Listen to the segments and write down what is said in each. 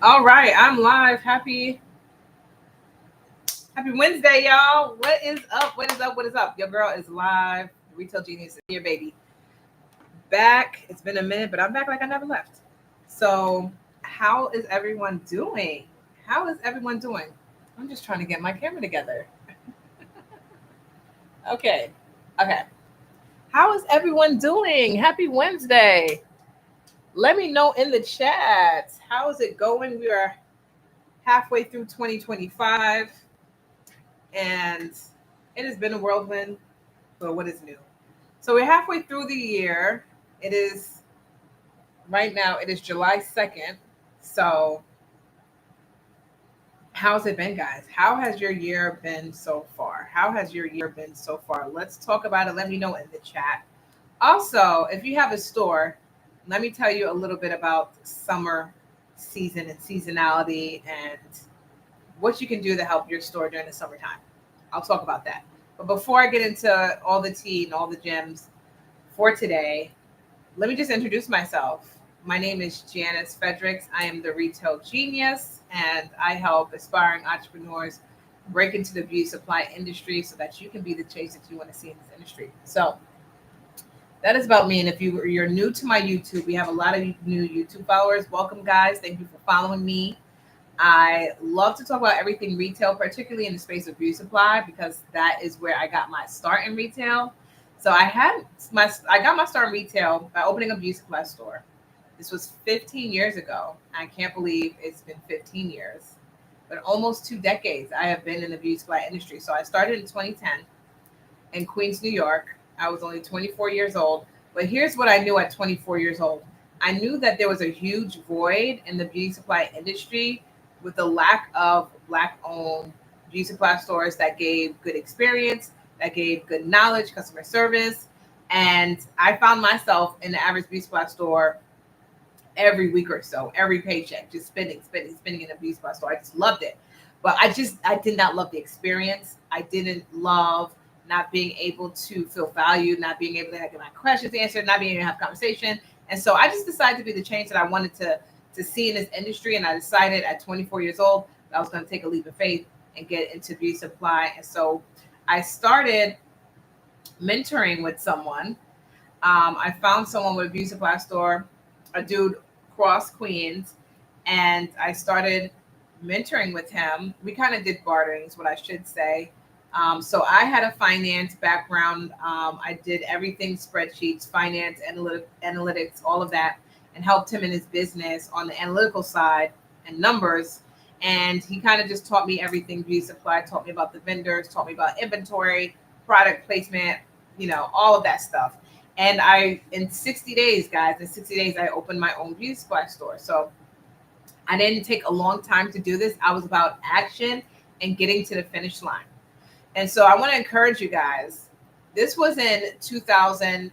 All right, I'm live. Happy Wednesday, y'all. What is up? What is up? What is up? Your girl is live. Retail Genius is here, baby. Back. It's been a minute, but I'm back like I never left. So, how is everyone doing? How is everyone doing? I'm just trying to get my camera together. Okay. Okay. How is everyone doing? Happy Wednesday. Let me know in the chat. How is it going? We are halfway through 2025 and it has been a whirlwind. But what is new? So we're halfway through the year. It is right now. It is July 2nd. So how's it been, guys? How has your year been so far? How has your year been so far? Let's talk about it. Let me know in the chat. Also, if you have a store, let me tell you a little bit about summer season and seasonality and what you can do to help your store during the summertime. I'll talk about that. But before I get into all the tea and all the gems for today, let me just introduce myself. My name is Janice Fredericks. I am the retail genius, and I help aspiring entrepreneurs break into the beauty supply industry so that you can be the change that you want to see in this industry. So that is about me. And if you're new to my YouTube, we have a lot of new YouTube followers. Welcome, guys. Thank you for following me. I love to talk about everything retail, particularly in the space of beauty supply, because that is where I got my start in retail. So I got my start in retail by opening a beauty supply store. This was 15 years ago. I can't believe it's been 15 years, but almost 2 decades I have been in the beauty supply industry. So I started in 2010 in Queens, New York. I was only 24 years old. But here's what I knew at 24 years old. I knew that there was a huge void in the beauty supply industry with the lack of Black owned beauty supply stores that gave good experience, that gave good knowledge, customer service. And I found myself in the average beauty supply store every week or so, every paycheck, just spending in a beauty supply store. I just loved it. But I did not love the experience. I didn't love not being able to feel valued, not being able to get my questions answered, not being able to have conversation. And so I just decided to be the change that I wanted to see in this industry. And I decided at 24 years old that I was going to take a leap of faith and get into beauty supply. And so I started mentoring with someone. I found someone with a beauty supply store, a dude cross Queens, and I started mentoring with him. We kind of did bartering, is what I should say. So I had a finance background. I did everything spreadsheets, finance, analytics, all of that, and helped him in his business on the analytical side and numbers. And he kind of just taught me everything beauty supply, taught me about the vendors, taught me about inventory, product placement, all of that stuff. And in 60 days, guys, in 60 days, I opened my own beauty supply store. So I didn't take a long time to do this. I was about action and getting to the finish line. And so I want to encourage you guys. This was in 2010,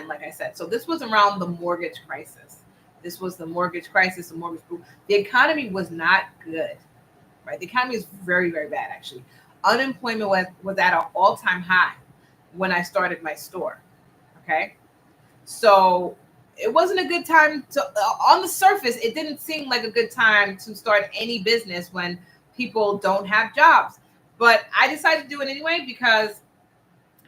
like I said. So this was around the mortgage crisis. This was the mortgage crisis, the mortgage boom. The economy was not good, right? The economy is very, very bad, actually. Unemployment was at an all-time high when I started my store. Okay. So it wasn't a good time on the surface, it didn't seem like a good time to start any business when people don't have jobs. But I decided to do it anyway because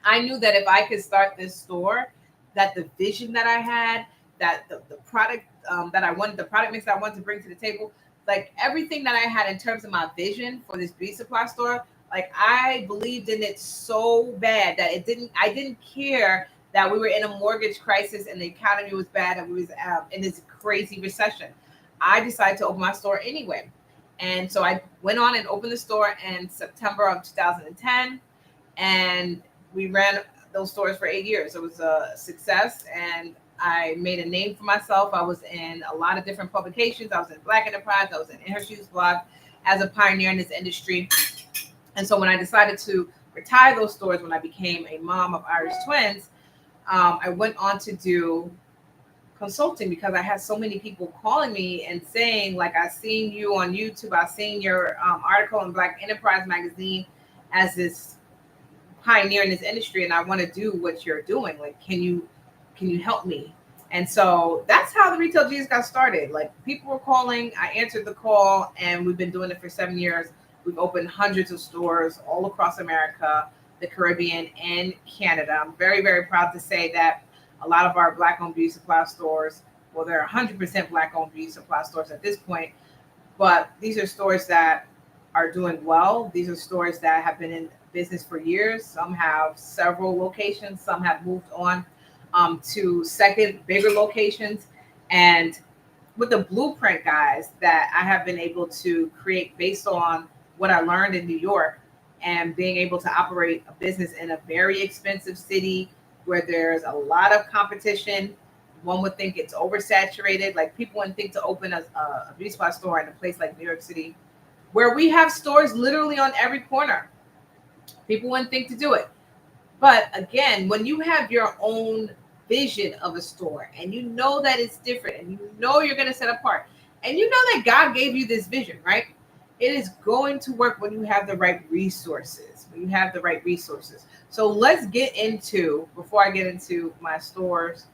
I knew that if I could start this store, that the vision that I had, that the product that I wanted, the product mix that I wanted to bring to the table, like everything that I had in terms of my vision for this beauty supply store, like I believed in it so bad that I didn't care that we were in a mortgage crisis and the economy was bad and we was in this crazy recession. I decided to open my store anyway. And so I went on and opened the store in September of 2010. And we ran those stores for 8 years. It was a success, and I made a name for myself. I was in a lot of different publications. I was in Black Enterprise. I was in Her Shoes blog as a pioneer in this industry. And so when I decided to retire those stores, when I became a mom of Irish twins, I went on to do consulting because I had so many people calling me and saying, like, I seen you on YouTube. I seen your article in Black Enterprise magazine as this pioneer in this industry, and I want to do what you're doing. Like, can you help me? And so that's how the Retail Genius got started. Like people were calling, I answered the call, and we've been doing it for 7 years. We've opened hundreds of stores all across America, the Caribbean, and Canada. I'm very, very proud to say that a lot of our Black-owned beauty supply stores, well, they're 100% Black-owned beauty supply stores at this point, but these are stores that are doing well. These are stores that have been in business for years. Some have several locations. Some have moved on to second, bigger locations. And with the blueprint, guys, that I have been able to create based on what I learned in New York and being able to operate a business in a very expensive city where there's a lot of competition. One would think it's oversaturated. Like people wouldn't think to open a beauty supply store in a place like New York City, where we have stores literally on every corner. People wouldn't think to do it. But again, when you have your own vision of a store and you know that it's different and you know you're going to set apart and you know that God gave you this vision, right? It is going to work when you have the right resources. When you have the right resources. So let's get into, before I get into my stores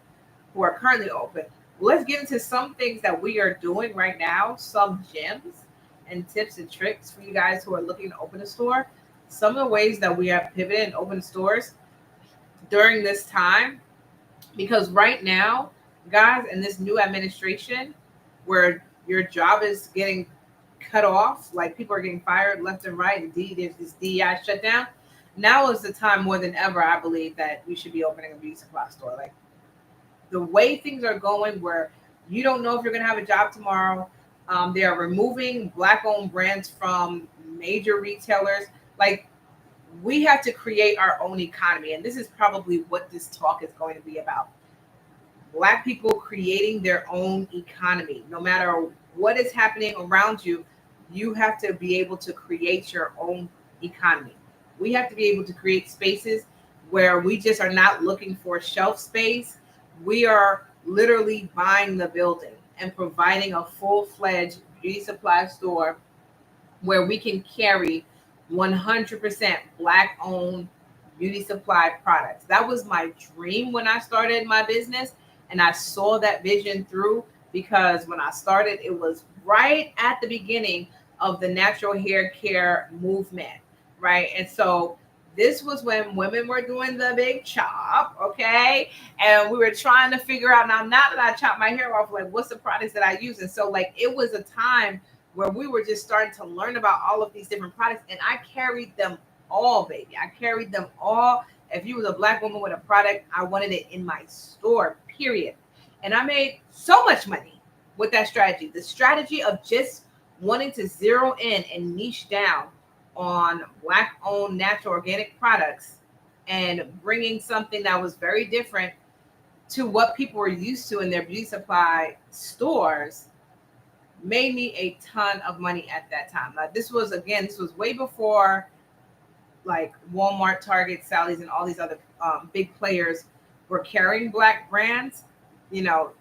who are currently open, let's get into some things that we are doing right now, some gems and tips and tricks for you guys who are looking to open a store. Some of the ways that we have pivoted and opened stores during this time, because right now, guys, in this new administration where your job is getting cut off, like people are getting fired left and right, and there's this DEI shutdown. Now is the time more than ever, I believe, that we should be opening a beauty supply store. Like the way things are going, where you don't know if you're going to have a job tomorrow. They are removing Black-owned brands from major retailers. Like we have to create our own economy, and this is probably what this talk is going to be about. Black people creating their own economy. No matter what is happening around you, you have to be able to create your own economy. We have to be able to create spaces where we just are not looking for shelf space. We are literally buying the building and providing a full-fledged beauty supply store where we can carry 100% Black-owned beauty supply products. That was my dream when I started my business, and I saw that vision through, because when I started, it was right at the beginning of the natural hair care movement, right? And so this was when women were doing the big chop, okay? And we were trying to figure out, now that I chop my hair off, like what's the products that I use? And so like it was a time where we were just starting to learn about all of these different products, and I carried them all, baby. I carried them all. If you was a Black woman with a product, I wanted it in my store, period. And I made so much money with that strategy. The strategy of just wanting to zero in and niche down on Black-owned natural organic products and bringing something that was very different to what people were used to in their beauty supply stores made me a ton of money at that time. Now, this was way before like Walmart, Target, Sally's, and all these other big players were carrying Black brands. You know,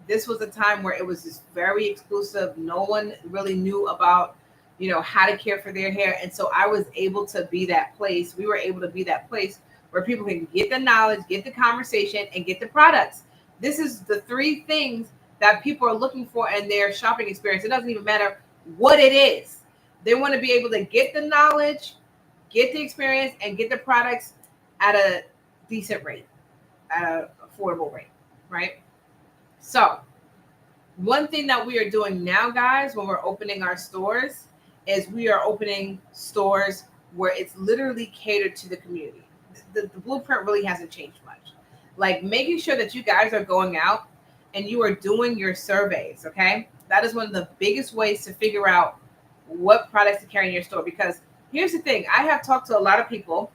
this was a time where it was just very exclusive. No one really knew about, you know, how to care for their hair. And so I was able to be that place. We were able to be that place where people can get the knowledge, get the conversation, and get the products. This is the three things that people are looking for in their shopping experience. It doesn't even matter what it is. They want to be able to get the knowledge, get the experience, and get the products at a decent rate, at an affordable rate, right? So one thing that we are doing now, guys, when we're opening our stores, is we are opening stores where it's literally catered to the community. The blueprint really hasn't changed much. Like making sure that you guys are going out and you are doing your surveys, okay? That is one of the biggest ways to figure out what products to carry in your store. Because here's the thing, I have talked to a lot of people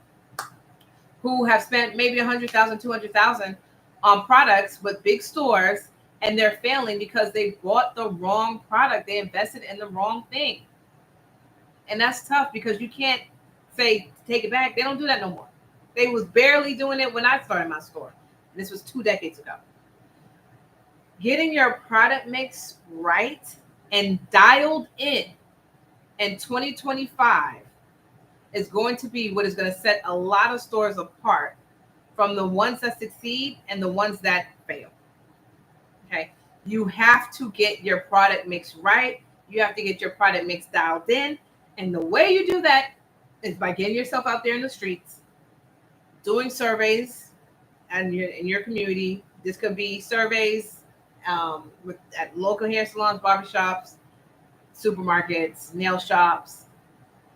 who have spent maybe 100,000, 200,000 on products with big stores, and they're failing because they bought the wrong product. They invested in the wrong thing. And that's tough because you can't say take it back. They don't do that no more. They was barely doing it when I started my store. This was 2 decades ago. Getting your product mix right and dialed in 2025 is going to be what is going to set a lot of stores apart from the ones that succeed and the ones that fail. Okay. You have to get your product mix right. You have to get your product mix dialed in. And the way you do that is by getting yourself out there in the streets, doing surveys and in your community. This could be surveys at local hair salons, barbershops, supermarkets, nail shops.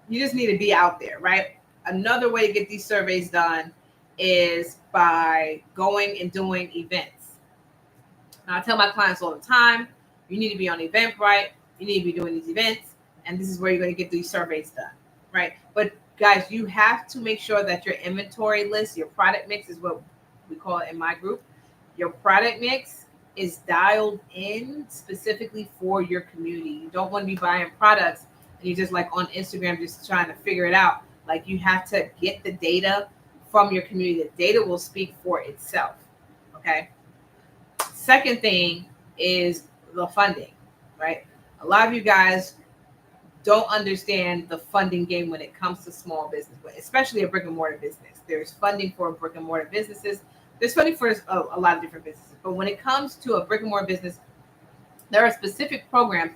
You just need to be out there, right? Another way to get these surveys done is by going and doing events. Now, I tell my clients all the time, you need to be on Eventbrite, you need to be doing these events, and this is where you're going to get these surveys done, right? But guys, you have to make sure that your inventory list, your product mix is what we call it in my group. Your product mix is dialed in specifically for your community. You don't want to be buying products and you're just like on Instagram just trying to figure it out. Like, you have to get the data from your community. The data will speak for itself. Okay. Second thing is the funding, right? A lot of you guys don't understand the funding game when it comes to small business, but especially a brick and mortar business. There's funding for brick and mortar businesses. There's funding for a lot of different businesses. But when it comes to a brick and mortar business, there are specific programs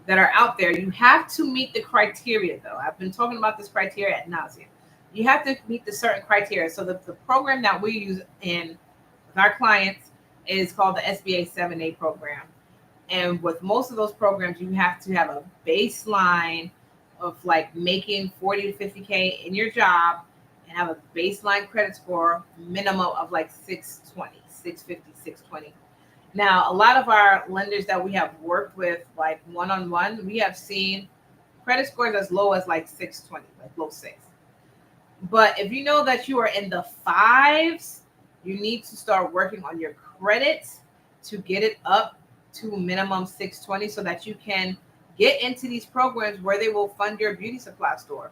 that are out there. You have to meet the criteria, though. I've been talking about this criteria ad nauseum. You have to meet the certain criteria. So the program that we use with our clients is called the SBA 7A program. And with most of those programs, you have to have a baseline of like making 40 to 50K in your job and have a baseline credit score minimum of like 620, 650, 620. Now, a lot of our lenders that we have worked with, like one-on-one, we have seen credit scores as low as like 620, like low six. But if you know that you are in the fives, you need to start working on your credit to get it up to minimum 620 so that you can get into these programs where they will fund your beauty supply store.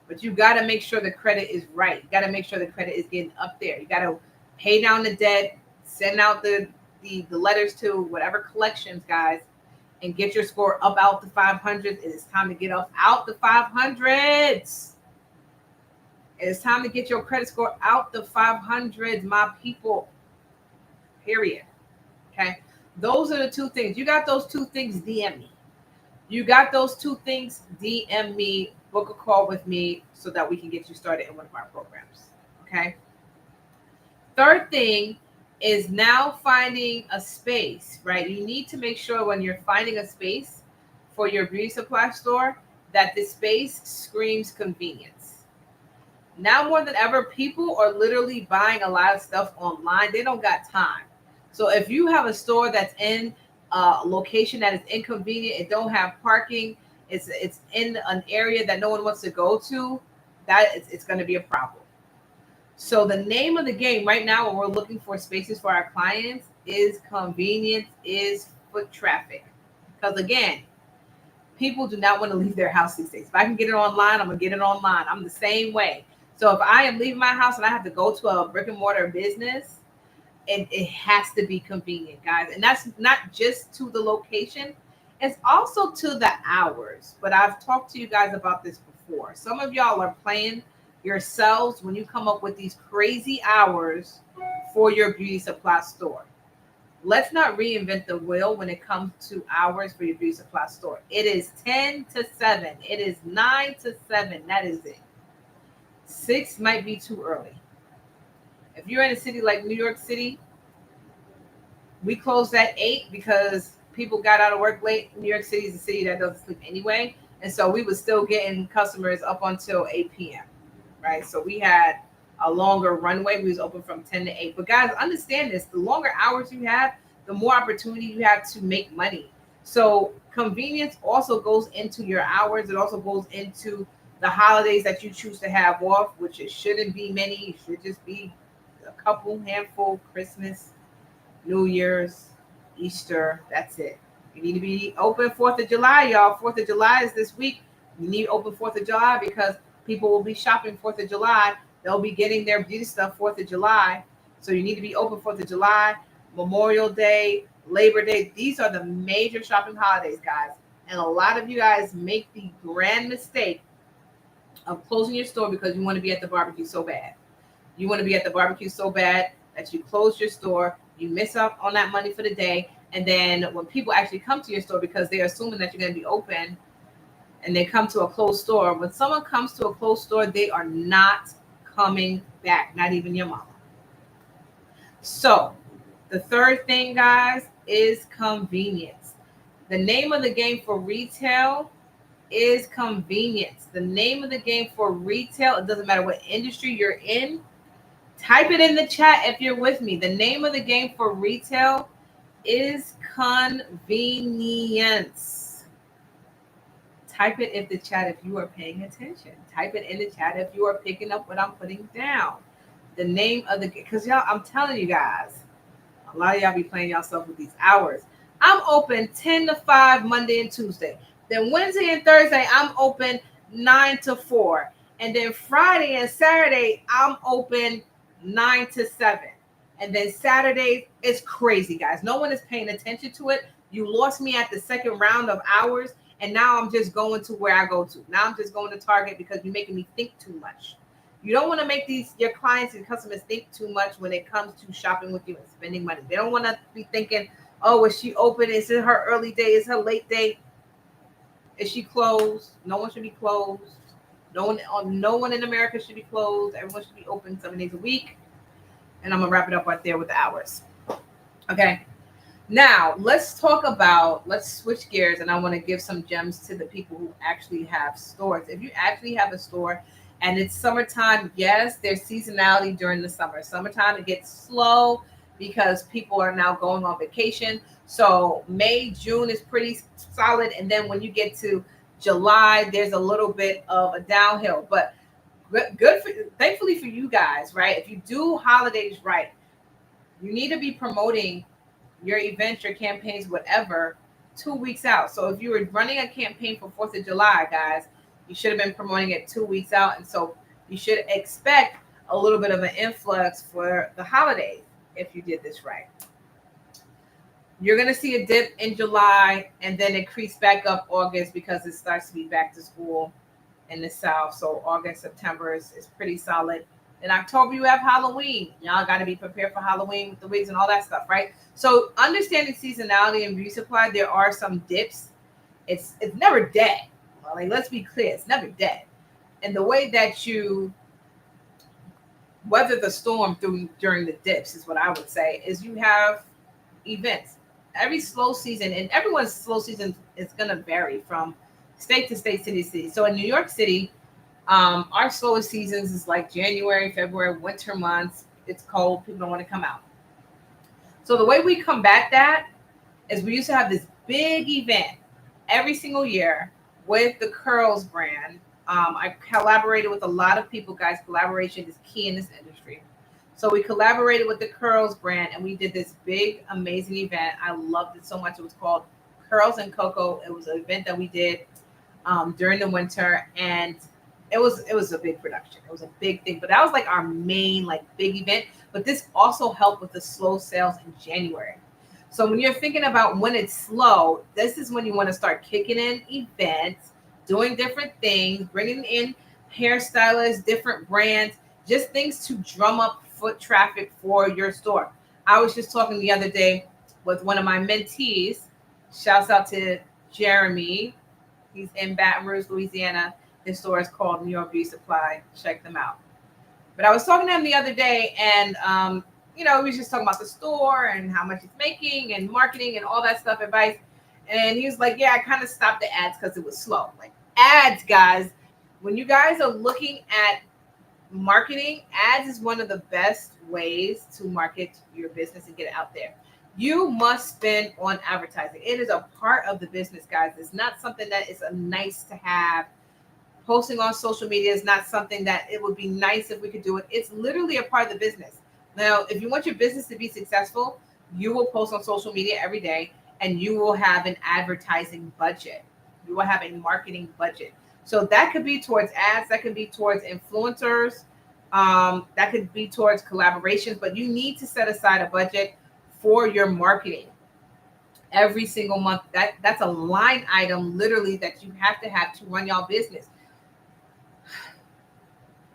But you got to make sure the credit is right. You got to make sure the credit is getting up there. You got to pay down the debt, send out the letters to whatever collections, guys, and get your score up out the 500s. It is time to get up out the 500s. It is time to get your credit score out the 500s, my people. Period. Okay. Those are the two things. You got those two things, DM me. You got those two things, DM me, book a call with me so that we can get you started in one of our programs. Okay. Third thing is now finding a space, right? You need to make sure when you're finding a space for your beauty supply store that the space screams convenience. Now more than ever, people are literally buying a lot of stuff online. They don't got time. So if you have a store that's in a location that is inconvenient, it don't have parking, it's in an area that no one wants to go to, it's going to be a problem. So the name of the game right now when we're looking for spaces for our clients is convenience, is foot traffic. Because again, people do not want to leave their house these days. If I can get it online, I'm going to get it online. I'm the same way. So if I am leaving my house and I have to go to a brick and mortar business, it has to be convenient, guys. And that's not just to the location, it's also to the hours. But I've talked to you guys about this before. Some of y'all are playing yourselves when you come up with these crazy hours for your beauty supply store. Let's not reinvent the wheel when it comes to hours for your beauty supply store. It is 10 to 7. It is 9 to 7. That is it. 6 might be too early. If you're in a city like New York City, we closed at 8 because people got out of work late. New York City is a city that doesn't sleep anyway. And so we were still getting customers up until 8 p.m. Right? So we had a longer runway. We was open from 10 to 8. But guys, understand this. The longer hours you have, the more opportunity you have to make money. So convenience also goes into your hours. It also goes into the holidays that you choose to have off, which it shouldn't be many. It should just be a couple, handful. Christmas, New Year's, Easter. That's it. You need to be open 4th of July, y'all. 4th of July is this week. You need open 4th of July because people will be shopping 4th of July. They'll be getting their beauty stuff 4th of July. So you need to be open 4th of July, Memorial Day, Labor Day. These are the major shopping holidays, guys. And a lot of you guys make the grand mistake of closing your store because you want to be at the barbecue so bad. You want to be at the barbecue so bad that you close your store, you miss out on that money for the day, And then when people actually come to your store, because they're assuming that you're going to be open, and they come to a closed store, when someone comes to a closed store, they are not coming back, not even your mama. So the third thing, guys, is convenience. The name of the game for retail is convenience. The name of the game for retail, it doesn't matter what industry you're in. Type it in the chat if you're with me. The name of the game for retail is convenience. Type it in the chat if you are paying attention. Type it in the chat if you are picking up what I'm putting down. The name of the, because y'all, I'm telling you guys, a lot of y'all be playing yourself with these hours. I'm open 10 to 5 Monday and Tuesday. Then Wednesday and Thursday, I'm open 9 to 4. And then Friday and Saturday, I'm open 9 to 7. And then Saturday, it's crazy, guys. No one is paying attention to it. You lost me at the second round of hours. And now I'm just going to where I go to. Now I'm just going to Target because you're making me think too much. You don't want to make your clients and customers think too much when it comes to shopping with you and spending money. They don't want to be thinking, oh, is she open? Is it her early day? Is her late day? Is she closed? No one should be closed. No one in America should be closed. Everyone should be open 7 days a week. And I'm going to wrap it up right there with the hours. Okay. Now, let's switch gears, and I want to give some gems to the people who actually have stores. If you actually have a store and it's summertime, yes, there's seasonality during the summer. Summertime, it gets slow because people are now going on vacation. So May, June is pretty solid. And then when you get to July, there's a little bit of a downhill. But thankfully for you guys, right? If you do holidays right, you need to be promoting your events, your campaigns, whatever, 2 weeks out. So if you were running a campaign for 4th of July, guys, you should have been promoting it 2 weeks out. And so you should expect a little bit of an influx for the holidays if you did this right. You're going to see a dip in July and then increase back up August because it starts to be back to school in the South. So August, September is pretty solid. In October, you have Halloween. Y'all got to be prepared for Halloween with the wigs and all that stuff, right? So understanding seasonality and resupply, there are some dips. It's never dead. Well, like, let's be clear, it's never dead. And the way that you weather the storm during the dips is what I would say is you have events. Every slow season, and everyone's slow season is going to vary from state to state, city to city. So in New York City, our slowest seasons is like January, February, winter months. It's cold. People don't want to come out. So the way we combat that is we used to have this big event every single year with the Curls brand. I collaborated with a lot of people, guys. Collaboration is key in this industry. So we collaborated with the Curls brand and we did this big, amazing event. I loved it so much. It was called Curls and Cocoa. It was an event that we did during the winter, and it was a big production. It was a big thing, but that was like our main big event. But this also helped with the slow sales in January. So when you're thinking about when it's slow, this is when you want to start kicking in events, doing different things, bringing in hairstylists, different brands, just things to drum up foot traffic for your store. I was just talking the other day with one of my mentees. Shouts out to Jeremy. He's in Baton Rouge, Louisiana. His store is called New York Beauty Supply. Check them out. But I was talking to him the other day, and we was just talking about the store and how much it's making and marketing and all that stuff, advice. And he was like, yeah, I kind of stopped the ads because it was slow. Like, ads, guys, when you guys are looking at marketing, ads is one of the best ways to market your business and get it out there. You must spend on advertising. It is a part of the business, guys. It's not something that is a nice to have. Posting on social media is not something that it would be nice if we could do it. It's literally a part of the business. Now, if you want your business to be successful, you will post on social media every day and you will have an advertising budget. You will have a marketing budget. So that could be towards ads, that could be towards influencers, that could be towards collaborations, but you need to set aside a budget for your marketing every single month. That's a line item literally that you have to run your business.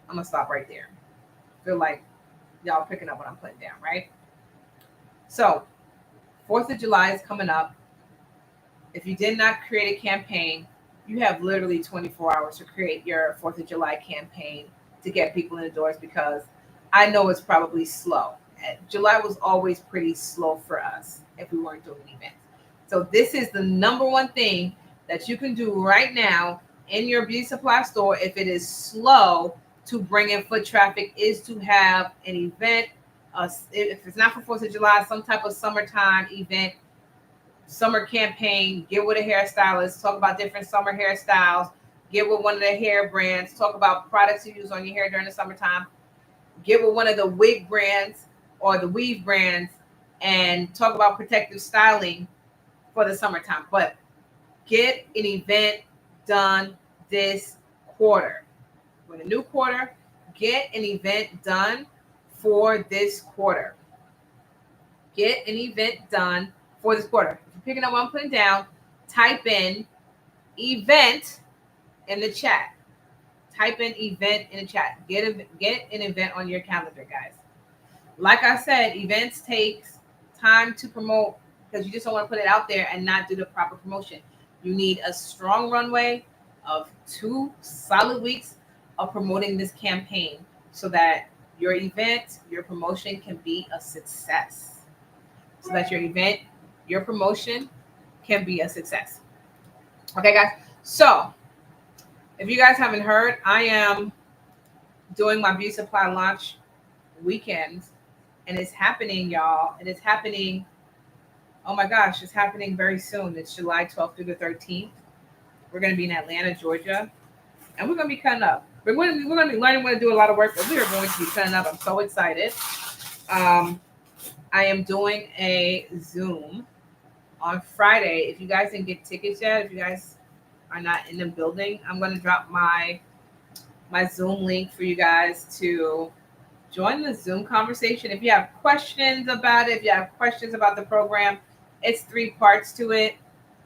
I'm gonna stop right there. Feel like y'all picking up what I'm putting down, right? So 4th of July is coming up. If you did not create a campaign, you have literally 24 hours to create your 4th of July campaign to get people in the doors, because I know it's probably slow. July was always pretty slow for us if we weren't doing events. So this is the number one thing that you can do right now in your beauty supply store if it is slow to bring in foot traffic, is to have an event. If it's not for 4th of July, some type of summertime event, summer campaign. Get with a hairstylist, talk about different summer hairstyles. Get with one of the hair brands, talk about products you use on your hair during the summertime. Get with one of the wig brands or the weave brands and talk about protective styling for the summertime. But get an event done this quarter. With a new quarter, get an event done for this quarter. Get an event done for this quarter. If you're picking up what I'm putting down, type in event in the chat. Type in event in the chat. Get an event on your calendar, guys. Like I said, events takes time to promote, because you just don't want to put it out there and not do the proper promotion. You need a strong runway of 2 solid weeks of promoting this campaign so that your event, your promotion can be a success. So that your event, your promotion can be a success. Okay, guys. So if you guys haven't heard, I am doing my beauty supply launch weekends, and it's happening, y'all. And it's happening. Oh my gosh, it's happening very soon. It's July 12th through the 13th. We're going to be in Atlanta, Georgia, and we're going to be cutting up. We're going to be learning how to do a lot of work, but we are going to be cutting up. I'm so excited. I am doing a Zoom on Friday. If you guys didn't get tickets yet, if you guys are not in the building, I'm going to drop my Zoom link for you guys to join the Zoom conversation. If you have questions about it, if you have questions about the program, it's 3 parts to it.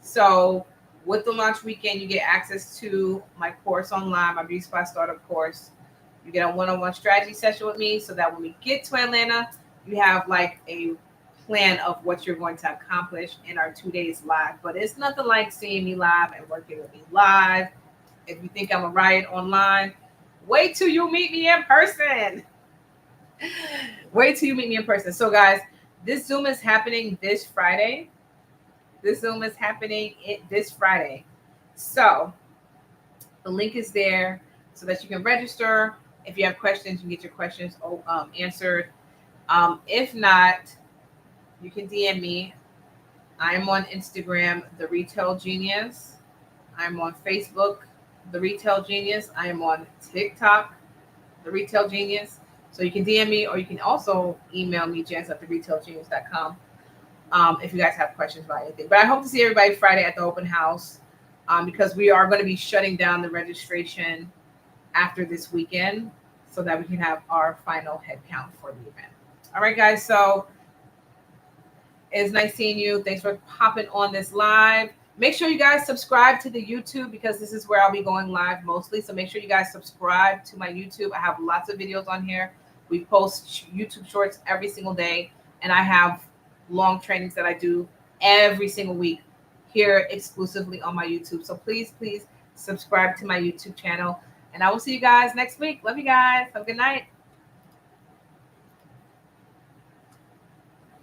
So with the launch weekend, you get access to my course online, my Beauty Supply Startup course. You get a one-on-one strategy session with me so that when we get to Atlanta, you have like a plan of what you're going to accomplish in our 2 days live. But it's nothing like seeing me live and working with me live. If you think I'm a riot online, wait till you meet me in person. Wait till you meet me in person. So guys, this Zoom is happening this Friday. This Zoom is happening this Friday. So the link is there so that you can register. If you have questions, you can get your questions answered. If not, you can DM me. I am on Instagram, The Retail Genius. I'm on Facebook, The Retail Genius. I am on TikTok, The Retail Genius. So you can DM me, or you can also email me, janice@theretailgenius.com, if you guys have questions about anything. But I hope to see everybody Friday at the open house, because we are going to be shutting down the registration after this weekend so that we can have our final head count for the event. All right, guys. So it's nice seeing you. Thanks for popping on this live. Make sure you guys subscribe to the YouTube, because this is where I'll be going live mostly. So make sure you guys subscribe to my YouTube. I have lots of videos on here. We post YouTube shorts every single day, and I have long trainings that I do every single week here exclusively on my YouTube. So please, please subscribe to my YouTube channel, and I will see you guys next week. Love you guys. Have a good night.